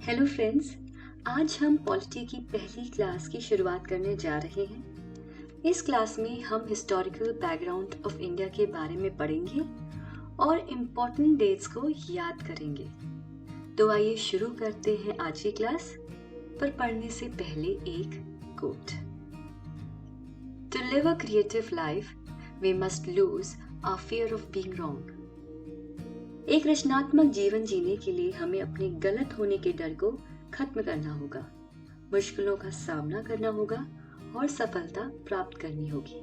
Hello friends, आज हम polity की पहली क्लास की शुरुआत करने जा रहे हैं। इस क्लास में हम हिस्टोरिकल बैकग्राउंड ऑफ इंडिया के बारे में पढ़ेंगे और इम्पोर्टेंट डेट्स को याद करेंगे। तो आइए शुरू करते हैं आज की क्लास, पर पढ़ने से पहले एक quote. To live a creative life we must lose our fear of being wrong. एक रचनात्मक जीवन जीने के लिए हमें अपने गलत होने के डर को खत्म करना होगा, मुश्किलों का सामना करना होगा और सफलता प्राप्त करनी होगी।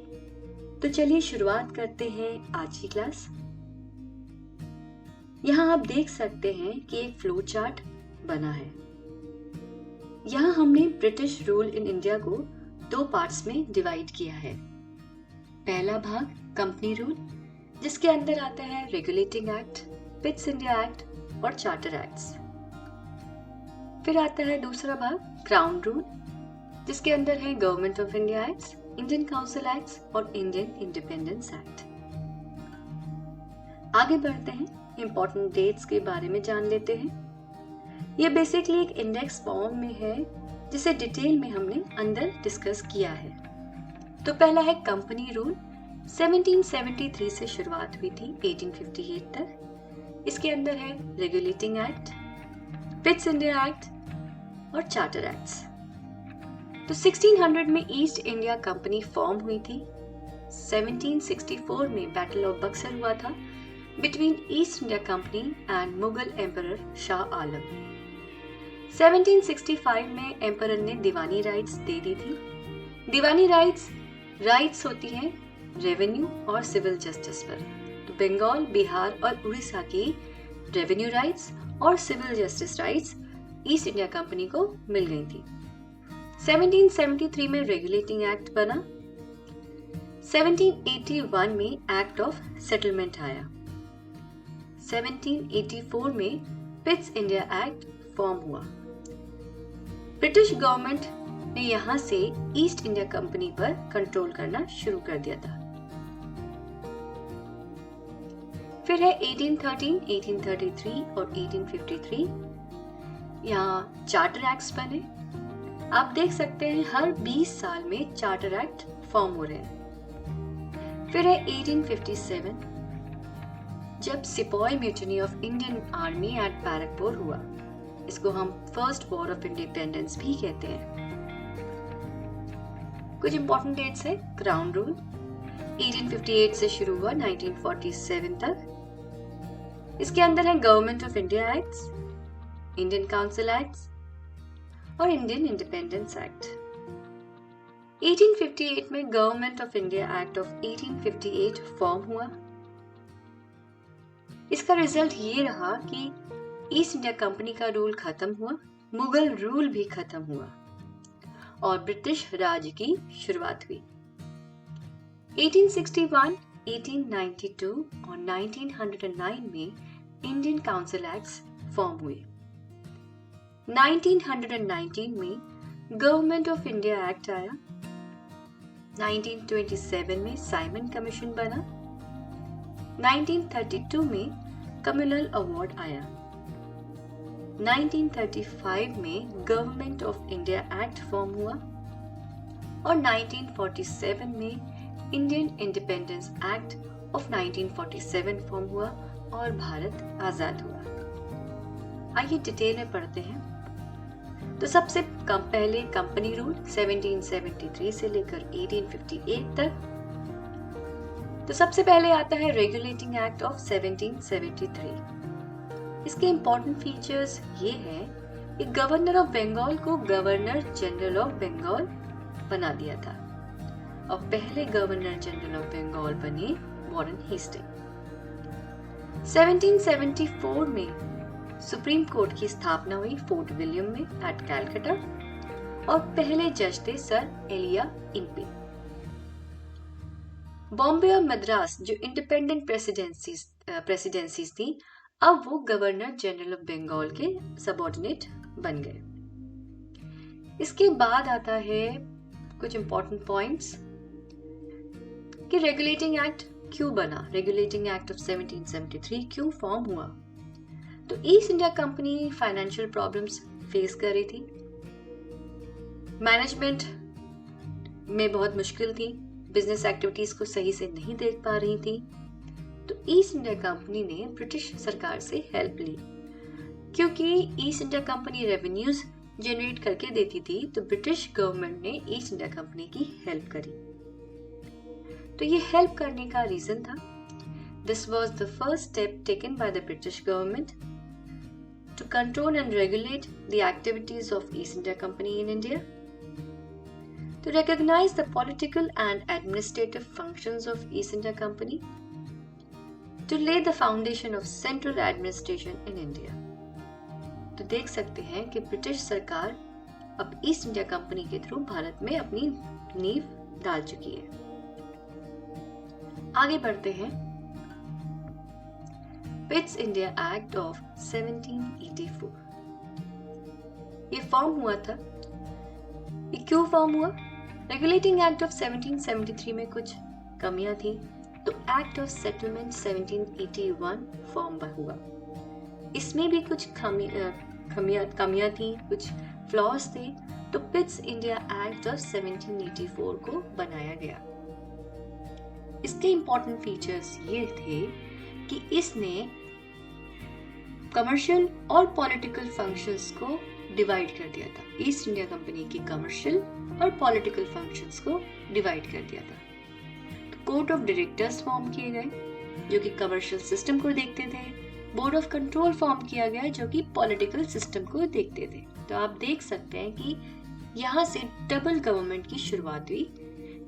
तो चलिए शुरुआत करते हैं आज की क्लास। यहाँ आप देख सकते हैं कि एक फ्लो चार्ट बना है। यहाँ हमने ब्रिटिश रूल इन इंडिया को दो पार्ट्स में डिवाइड किया है। पहला भाग कंपनी रूल, जिसके अंदर आता है regulating act, Pitt's India act और चार्टर एक्ट्स। फिर आता है दूसरा भाग क्राउन रूल, जिसके अंदर है government of India acts, Indian council acts और इंडियन इंडिपेंडेंस एक्ट। आगे बढ़ते हैं, इंपॉर्टेंट डेट्स के बारे में जान लेते हैं। यह बेसिकली एक इंडेक्स फॉर्म में है, जिसे डिटेल में हमने अंदर डिस्कस किया है। तो पहला है कंपनी रूल, 1773 से शुरुआत हुई थी 1858 तक। इसके अंदर है regulating act, Pitt's India act और चार्टर एक्ट्स। तो 1600 में ईस्ट इंडिया कंपनी फॉर्म हुई थी। 1764 में बैटल ऑफ बक्सर हुआ था between East India Company and Mughal emperor Shah Alam. 1765 में एम्परर ने दीवानी राइट्स दे दी थी। दीवानी राइट्स होती हैं रेवेन्यू और सिविल जस्टिस पर। तो बंगाल, बिहार और उड़ीसा की रेवेन्यू राइट्स और civil justice rights East India company को मिल गई थी। 1773 में रेगुलेटिंग एक्ट बना। 1781 में एक्ट ऑफ सेटलमेंट आया। 1784 में पिट्स इंडिया एक्ट फॉर्म हुआ। ब्रिटिश गवर्नमेंट ने यहां से ईस्ट इंडिया कंपनी पर कंट्रोल करना शुरू कर दिया था। फिर है 1813, 1833 और 1853। यहाँ चार्टर एक्ट्स बने। आप देख सकते हैं हर 20 साल में चार्टर एक्ट फॉर्म हो रहे हैं। फिर है 1857, जब सिपाही mutiny of Indian army at Barrackpore हुआ। इसको हम फर्स्ट वॉर ऑफ इंडिपेंडेंस भी कहते हैं। कुछ इंपॉर्टेंट डेट्स है। क्राउन रूल 1858 से शुरू हुआ 1947 तक। इसके अंदर है government of India acts, Indian council acts और इंडियन इंडिपेंडेंस एक्ट। 1858 में government of India act of 1858 form हुआ। इसका रिजल्ट ये रहा कि ईस्ट इंडिया कंपनी का रूल खत्म हुआ, मुगल रूल भी खत्म हुआ और ब्रिटिश राज की शुरुआत हुई। 1861, 1892 और 1909 में इंडियन काउंसिल एक्ट्स फॉर्म हुए। 1919 में गवर्नमेंट ऑफ इंडिया एक्ट आया। 1927 में साइमन कमीशन बना। 1932 में कम्युनल अवार्ड आया। 1935 में government of India act form हुआ और 1947 में Indian independence act of 1947 form हुआ और भारत आजाद हुआ। आइए डिटेल में पढ़ते हैं। तो सबसे पहले कंपनी रूल 1773 से लेकर 1858 तक। तो सबसे पहले आता है रेगुलेटिंग एक्ट ऑफ 1773। इसके इंपॉर्टेंट फीचर्स ये है कि गवर्नर ऑफ बंगाल को गवर्नर जनरल ऑफ बंगाल बना दिया था और पहले गवर्नर जनरल ऑफ बंगाल बने वॉरेन हेस्टिंग। 1774 में सुप्रीम कोर्ट की स्थापना हुई फोर्ट विलियम में एट कैलकाटा और पहले जज थे सर एलिया इम्पे। बॉम्बे और मद्रास जो इंडिपेंडेंट प्रेसिडेंसीज थी, अब वो गवर्नर जनरल ऑफ बंगाल के सबऑर्डिनेट बन गए। इसके बाद आता है कुछ इंपॉर्टेंट पॉइंट्स कि रेगुलेटिंग एक्ट क्यों बना, रेगुलेटिंग एक्ट ऑफ 1773 क्यों फॉर्म हुआ। तो East India company financial problems face कर रही थी। मैनेजमेंट में बहुत मुश्किल थी, बिजनेस एक्टिविटीज को सही से नहीं देख पा रही थी। तो ईस्ट इंडिया कंपनी ने ब्रिटिश सरकार से हेल्प ली। क्योंकि East India company revenues generate करके देती थी, तो ब्रिटिश गवर्नमेंट ने ईस्ट इंडिया कंपनी की हेल्प करी। तो ये हेल्प करने का रीजन था, this was the first step taken by the British government to control and regulate the activities of East India company in India, to recognize the political and administrative functions of East India Company, to lay the foundation of central administration in India. तो देख सकते हैं कि British सरकार अब east India company के through Bharat में अपनी नींव डाल चुकी है। आगे बढ़ते हैं। पिट्स इंडिया एक्ट ऑफ 1784 ये फॉर्म हुआ था। ये क्यों फॉर्म हुआ? रेगुलेटिंग एक्ट ऑफ 1773 में कुछ कमियां थी, तो एक्ट ऑफ सेटलमेंट 1781 फॉर्म हुआ। इसमें भी कुछ कमियां थी, कुछ फ्लॉज थे, तो पिट्स इंडिया एक्ट ऑफ 1784 को बनाया गया। इसके इंपॉर्टेंट फीचर्स ये थे कि इसने कमर्शियल और पॉलिटिकल फंक्शंस को डिवाइड कर दिया था। ईस्ट इंडिया कंपनी की कमर्शियल और पॉलिटिकल फंक्शंस को डिवाइड कर दिया था। कोर्ट ऑफ डायरेक्टर्स फॉर्म किए गए जो कि कमर्शियल सिस्टम को देखते थे। बोर्ड ऑफ कंट्रोल फॉर्म किया गया जो कि पॉलिटिकल सिस्टम को देखते थे। तो आप देख सकते हैं कि यहाँ से डबल गवर्नमेंट की शुरुआत हुई,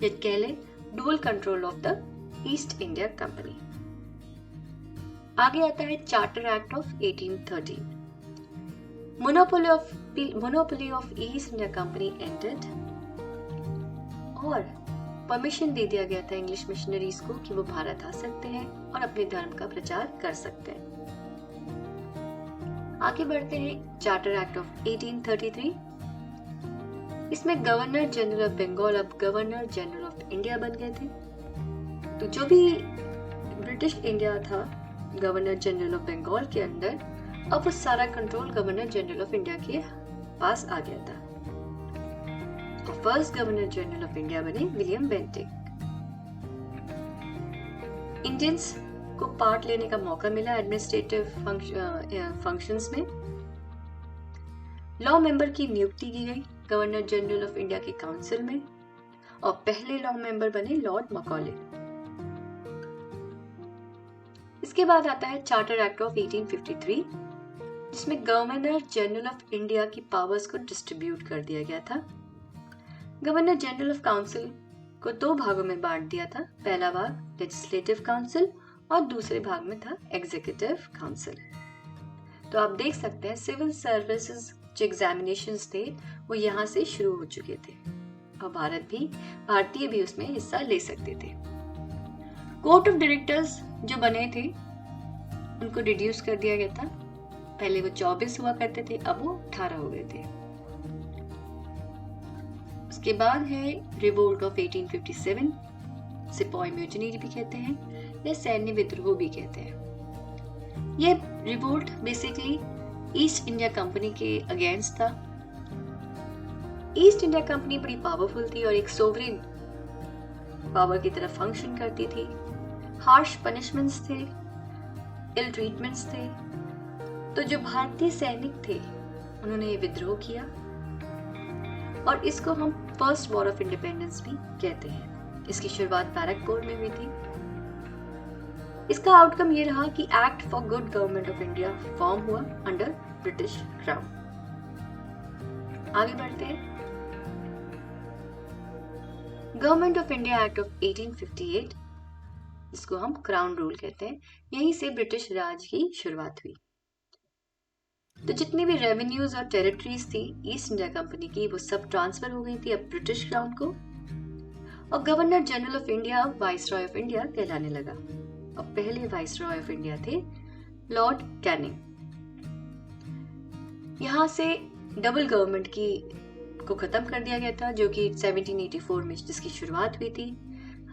या कह ले dual control of the east India company. आगे आता है charter act of 1813। Monopoly of East India company ended और परमिशन दे दिया गया था इंग्लिश मिशनरीज को कि वो भारत आ सकते हैं और अपने धर्म का प्रचार कर सकते हैं। आगे बढ़ते हैं चार्टर एक्ट ऑफ 1833। इसमें गवर्नर जनरल ऑफ बंगाल अब गवर्नर जनरल ऑफ इंडिया बन गए थे। तो जो भी ब्रिटिश इंडिया था गवर्नर जनरल ऑफ बंगाल के अंदर, अब वो सारा control governor general of India के पास आ गया था। और first governor general of India बने विलियम बेंटिक। इंडियंस को पार्ट लेने का मौका मिला एडमिनिस्ट्रेटिव फंक्शंस में। लॉ मेंबर की नियुक्ति की गई गवर्नर जनरल ऑफ इंडिया के काउंसिल में, और पहले लॉ मेंबर बने लॉर्ड मकॉले। इसके बाद आता है चार्टर एक्ट ऑफ 1853, जिसमें गवर्नर जनरल ऑफ इंडिया की पावर्स को डिस्ट्रीब्यूट कर दिया गया था। गवर्नर जनरल ऑफ काउंसिल को दो भागों में बांट दिया था। पहला भाग लेजिस्लेटिव काउंसिल और दूसरे भाग में था एग्जीक्यूटिव काउंसिल। तो आप देख सकते हैं सिविल सर्विसेज जो एग्जामिनेशंस थे वो यहाँ से शुरू हो चुके थे और भारतीय भी उसमें हिस्सा ले सकते थे। कोर्ट ऑफ डायरेक्टर्स जो बने थे उनको रिड्यूस कर दिया गया था। पहले वो 24 हुआ करते थे, अब वो 18 हो गए थे। उसके बाद है रिवोल्ट ऑफ 1857, सिपाही म्यूटिनी भी कहते हैं या सैन्य विद्रोह भी कहते हैं। ये revolt basically east India company के अगेंस्ट था। ईस्ट इंडिया कंपनी बड़ी पावरफुल थी और एक सोवरेन पावर की तरह फंक्शन करती थी। हार्श पनिशमेंट्स थे, इल ट्रीटमेंट्स थे। तो जो भारतीय सैनिक थे उन्होंने ये विद्रोह किया और इसको हम फर्स्ट वॉर ऑफ इंडिपेंडेंस भी कहते हैं। इसकी शुरुआत बैरकपुर में हुई थी। इसका आउटकम ये रहा कि act for good government of India form हुआ अंडर ब्रिटिश क्राउन। आगे बढ़ते हैं। Government of India act of 1858, जिसको हम क्राउन रूल कहते हैं, यहीं से ब्रिटिश राज की शुरुआत हुई। तो जितनी भी रेवेन्यूज और टेरिटरीज थी ईस्ट इंडिया कंपनी की, वो सब ट्रांसफर हो गई थी अब ब्रिटिश क्राउन को, और governor general of India viceroy of India कहलाने लगा। और पहले वाइसरॉय ऑफ इंडिया थे लॉर्ड कैनिंग। यहाँ से डबल गवर्नमेंट को खत्म कर दिया गया था, जो कि 1784 में जिसकी शुरुआत हुई थी।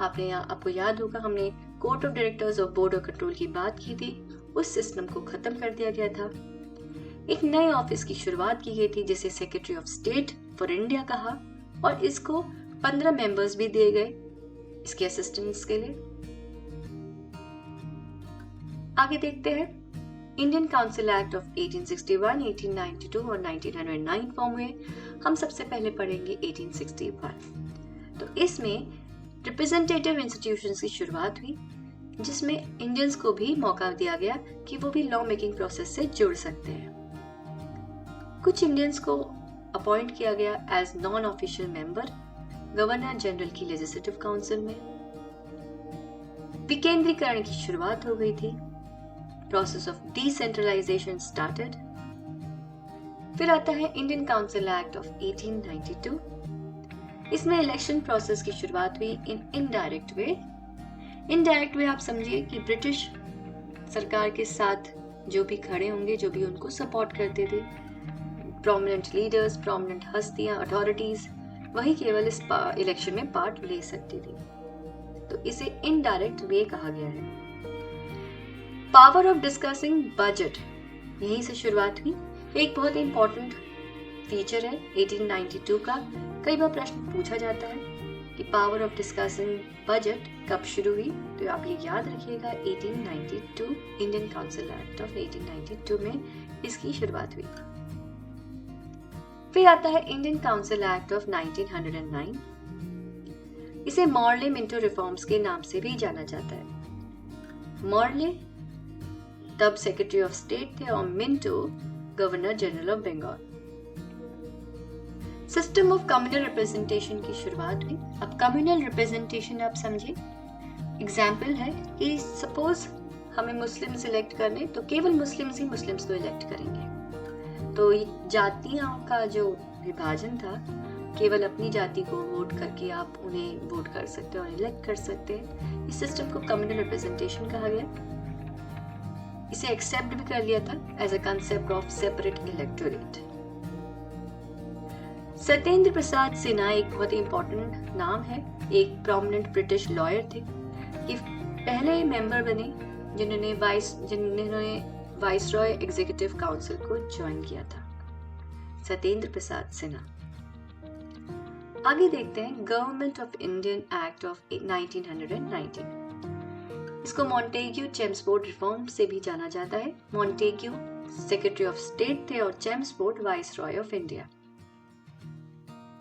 आपको याद होगा हमने कोर्ट ऑफ डायरेक्टर्स और बोर्ड ऑफ कंट्रोल की बात की थी। उस सिस्टम को खत्म कर दिया गया था। एक नए ऑफिस की शुरुआत की गई थी जिसे secretary of state for India कहा, और इसको 15 मेंबर्स भी दिए गए इसके असिस्टेंट्स के लिए। आगे देखते हैं, इंडियन काउंसिल एक्ट ऑफ 1861, 1892 और 1909 फॉर्म हुए। हम सबसे पहले पढ़ेंगे 1861। तो इसमें रिप्रेजेंटेटिव इंस्टीट्यूशंस की शुरुआत हुई, जिसमें इंडियंस को भी मौका दिया गया कि वो भी लॉ मेकिंग प्रोसेस से जुड़ सकते हैं। कुछ इंडियंस को अपॉइंट किया गया as non official member governor general की लेजिस्लेटिव काउंसिल में। विकेंद्रीकरण की शुरुआत हो गई थी, प्रोसेस ऑफ डिसेंट्रलाइजेशन स्टार्टेड। फिर आता है इंडियन काउंसिल एक्ट ऑफ 1892। इसमें इलेक्शन प्रोसेस की शुरुआत हुई in indirect way. Indirect way आप समझिए कि ब्रिटिश सरकार के साथ जो भी खड़े होंगे, जो भी उनको सपोर्ट करते थे, प्रोमिनेंट लीडर्स, प्रोमिनेंट हस्तियां, अथॉरिटीज, वही केवल इस इलेक्शन में पार्ट ले सकती थी। तो इसे इनडायरेक्ट वे कहा गया है। पावर ऑफ डिस्कसिंग बजट यहीं से शुरुआत हुई। एक बहुत ही इंपॉर्टेंट फीचर है 1892 का। कई बार प्रश्न पूछा जाता है कि पावर ऑफ डिस्कसिंग बजट कब शुरू हुई, तो आप ये याद रखिएगा 1892 इंडियन काउंसिल एक्ट ऑफ 1892 में इसकी शुरुआत हुई। फिर आता है इंडियन काउंसिल एक्ट ऑफ 1909। इसे मॉर्ले मिंटो रिफॉर्म्स के नाम से भी जाना जाता है। मॉर्ले तब सेक्रेटरी ऑफ स्टेट थे और Minto governor general of Bengal. System of communal representation की शुरुआत हुई। अब कम्युनल रिप्रेजेंटेशन आप समझिए, एग्जाम्पल है कि सपोज हमें मुस्लिम सिलेक्ट करने, तो केवल मुस्लिम्स ही मुस्लिम्स को इलेक्ट करेंगे। तो जातियों का जो विभाजन था, केवल अपनी जाति को वोट करके आप उन्हें वोट कर सकते हैं और इलेक्ट कर सकते हैं। इस सिस्टम को कम्युनल रिप्रेजेंटेशन कहा गया। इसे एक्सेप्ट भी कर लिया था as a concept of separate electorate. Satyendra Prasad Sinha एक बहुत ही इंपॉर्टेंट नाम है, एक प्रोमिनेंट ब्रिटिश लॉयर थे। ये पहले मेंबर बने जिन्होंने वाइसरॉय एग्जीक्यूटिव काउंसिल को ज्वाइन किया था, सत्येंद्र प्रसाद सिन्हा। आगे देखते हैं government of Indian act of 1919। इसको मॉन्टेग्यू चेम्सफोर्ड रिफॉर्म से भी जाना जाता है। मॉन्टेग्यू सेक्रेटरी ऑफ स्टेट थे और Chelmsford viceroy of India.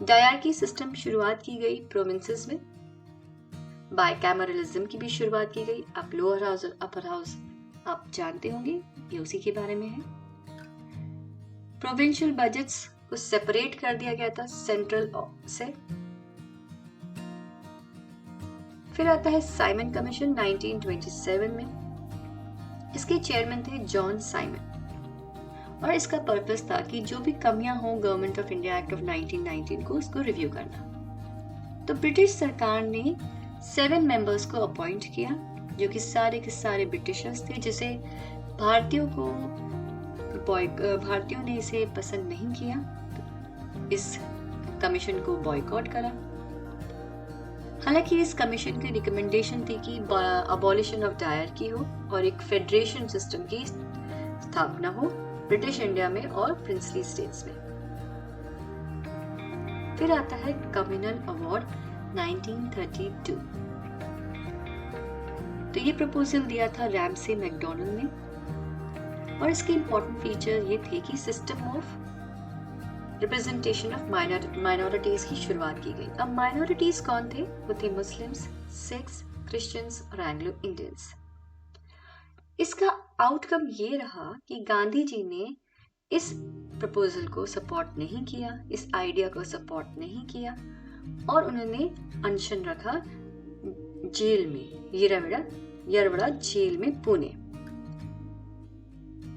Dyarchy system शुरुआत की गई प्रोविंसेस में। बायकैमरलिज्म की भी शुरुआत की गई। आप लोअर हाउस और अपर हाउस आप जानते होंगे, ये उसी के बारे में है। प्रोविंशियल बजट्स को सेपरेट कर दिया गया था सेंट्रल से। फिर आता है साइमन कमीशन 1927 में। इसके चेयरमैन थे जॉन साइमन, और इसका पर्पस था कि जो भी कमियां हो government of India act of 1919 को, उसको रिव्यू करना। तो ब्रिटिश सरकार ने 7 मेंबर्स को अपॉइंट किया, जो कि सारे के सारे ब्रिटिशर्स थे, जिसे भारतीयों ने इसे पसंद नहीं किया। तो इस कमीशन को बॉयकॉट करा। हालांकि इस कमीशन की रिकमेंडेशन थी कि अबॉलिशन ऑफ डायरकी हो और एक फेडरेशन सिस्टम की स्थापना हो ब्रिटिश इंडिया में और प्रिंसली स्टेट्स में। फिर आता है कम्युनल अवार्ड 1932। तो ये प्रपोजल दिया था रैमसे मैकडोनल्ड ने, और इसके इंपॉर्टेंट फीचर ये थे कि system of representation of minorities की शुरुआत की गई। अब माइनॉरिटीज कौन थे? वो थे मुस्लिम्स, सिख्स, क्रिश्चियंस और एंग्लो इंडियंस। इसका आउटकम ये रहा कि गांधी जी ने इस प्रपोजल को सपोर्ट नहीं किया, इस आइडिया को सपोर्ट नहीं किया, और उन्होंने अनशन रखा जेल में, यरवड़ा जेल में, पुणे।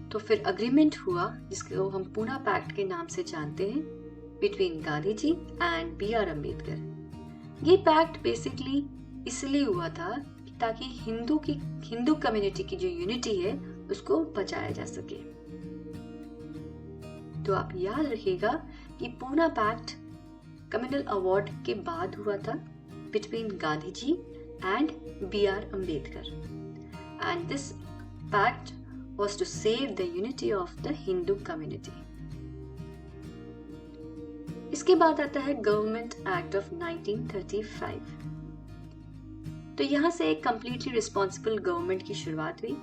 तो फिर अग्रीमेंट हुआ जिसको हम पूना पैक्ट के नाम से जानते हैं, between Gandhi ji and B.R. Ambedkar. ये पैक्ट बेसिकली इसलिए हुआ था ताकि हिंदू कम्युनिटी की जो यूनिटी है उसको बचाया जा सके। तो आप याद रखिएगा कि पूना पैक्ट कम्युनल अवार्ड के बाद हुआ था between Gandhi ji and B.R. Ambedkar, and this pact was to save the unity of the Hindu community. इसके बाद आता है गवर्नमेंट एक्ट ऑफ 1935। तो यहाँ से एक कंप्लीटली रिस्पॉन्सिबल गवर्नमेंट की शुरुआत हुई।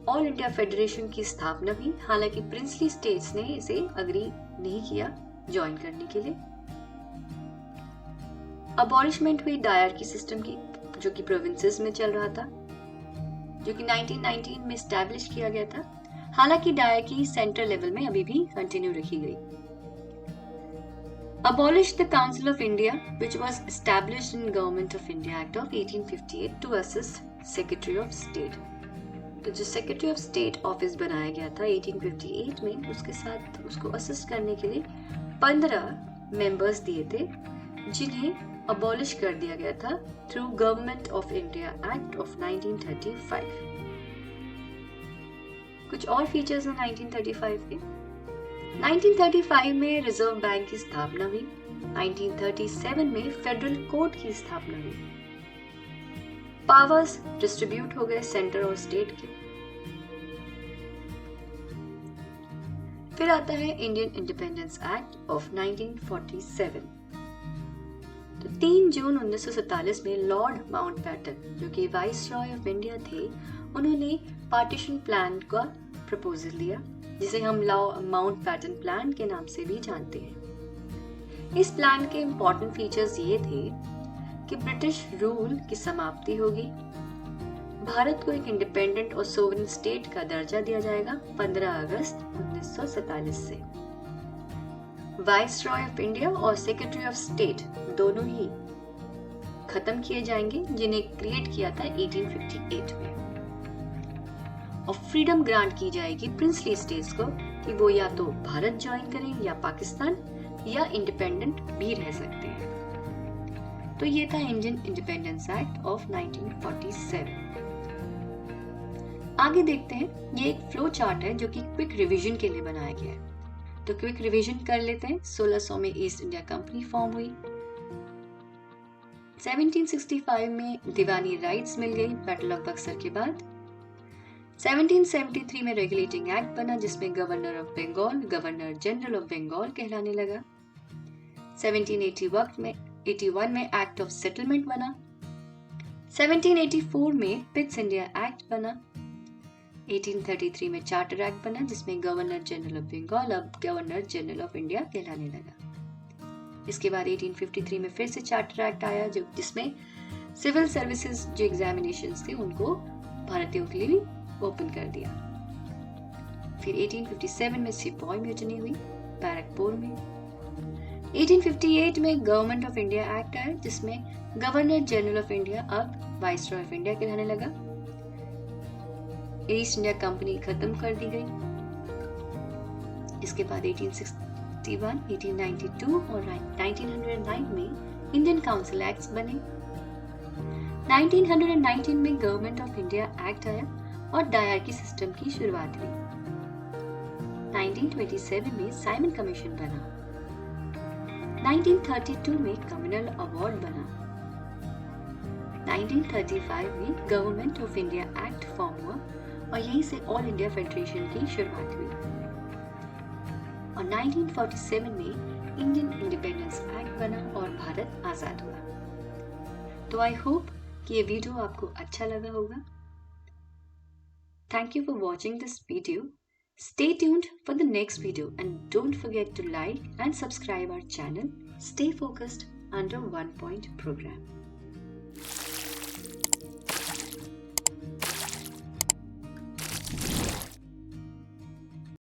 ऑल इंडिया फेडरेशन की स्थापना हुई, हालांकि प्रिंसली स्टेट्स ने इसे अग्री नहीं किया ज्वाइन करने के लिए। अबॉलिशमेंट हुई डायरकी सिस्टम की, जो कि प्रोविंसेस में चल रहा था, जो कि 1919 में एस्टैब्लिश किया गया था। हालांकि डायरकी सेंट्रल लेवल में अभी भी कंटिन्यू रखी गई। Abolish the Council of India, which was established in Government of India Act of 1858 to assist Secretary of State. तो जो Secretary of State ऑफिस बनाया गया था 1858 में, उसके साथ उसको असिस्ट करने के लिए 15 मेंबर्स दिए थे, जिन्हें अबॉलिश कर दिया गया था through government of India act of 1935। कुछ और फीचर्स हैं 1935 के। 1935 में रिजर्व बैंक की स्थापना हुई। 1937 में फेडरल कोर्ट की स्थापना हुई। पावर्स डिस्ट्रीब्यूट हो गए सेंटर और स्टेट के। फिर आता है इंडियन इंडिपेंडेंस एक्ट ऑफ 1947। तो 3 जून 1947 में लॉर्ड माउंटबैटन, जो कि वाइसरॉय ऑफ इंडिया थे, उन्होंने पार्टीशन प्लान का प्रपोजल दिया, जिसे हम माउंटबैटन प्लान के नाम से भी जानते हैं। इस प्लान के इंपॉर्टेंट फीचर्स ये थे कि ब्रिटिश रूल की समाप्ति होगी, भारत को एक इंडिपेंडेंट और सोवरेन स्टेट का दर्जा दिया जाएगा 15 अगस्त 1947 से। वाइसरॉय ऑफ इंडिया और सेक्रेटरी ऑफ स्टेट दोनों ही खत्म किए जाएंगे, जिन्हें क्रिएट किया था 1858 में। और फ्रीडम ग्रांट की जाएगी प्रिंसली स्टेट्स को कि वो या तो भारत ज्वाइन करें या पाकिस्तान, या इंडिपेंडेंट भी रह सकते हैं। तो ये था इंडियन इंडिपेंडेंस एक्ट ऑफ 1947। आगे देखते हैं, ये एक फ्लो चार्ट है जो कि क्विक रिवीजन के लिए बनाया गया है। तो क्विक रिवीजन कर लेते हैं। 1600 में ईस्ट इंडिया कंपनी फॉर्म हुई। 1765 में दीवानी राइट्स मिल गई बैटल ऑफ बक्सर के बाद। 1773 में रेगुलेटिंग एक्ट बना, जिसमें governor of Bengal governor general of Bengal कहलाने लगा। 1781 में एक्ट ऑफ सेटलमेंट बना। 1784 में पिट्स इंडिया एक्ट बना। 1833 में चार्टर एक्ट बना, जिसमें गवर्नर जनरल ऑफ बंगाल अब गवर्नर जनरल ऑफ इंडिया कहलाने लगा। इसके बाद 1853 में फिर से चार्टर एक्ट आया, जिसमें सिविल सर्विसेज जो एग्जामिनेशंस थे उनको भारतीयों के लिए भी ओपन कर दिया। फिर 1857 में सिपाही म्यूटनी हुई बैरकपुर में। 1858 में गवर्नमेंट ऑफ इंडिया एक्ट आया, जिसमें गवर्नर जनरल ऑफ इंडिया अब वाइसरॉय ऑफ इंडिया कहलाने लगा। ईस्ट इंडिया कंपनी खत्म कर दी गई। इसके बाद 1861, 1892 और 1909 में इंडियन काउंसिल एक्ट्स बने। 1919 में गवर्नमेंट ऑफ इंडिया एक्ट आया और डायरकी सिस्टम की शुरुआत हुई। 1927 में साइमन कमीशन बना। 1932 में कम्युनल अवार्ड बना। 1935 में government of India act form हुआ और यहीं से ऑल इंडिया फेडरेशन की शुरुआत हुई। और 1947 में इंडियन इंडिपेंडेंस एक्ट बना और भारत आजाद हुआ। तो आई होप कि ये वीडियो आपको अच्छा लगा होगा। Thank you for watching this video. Stay tuned for the next video and don't forget to like and subscribe our channel. Stay focused under 1 Point program.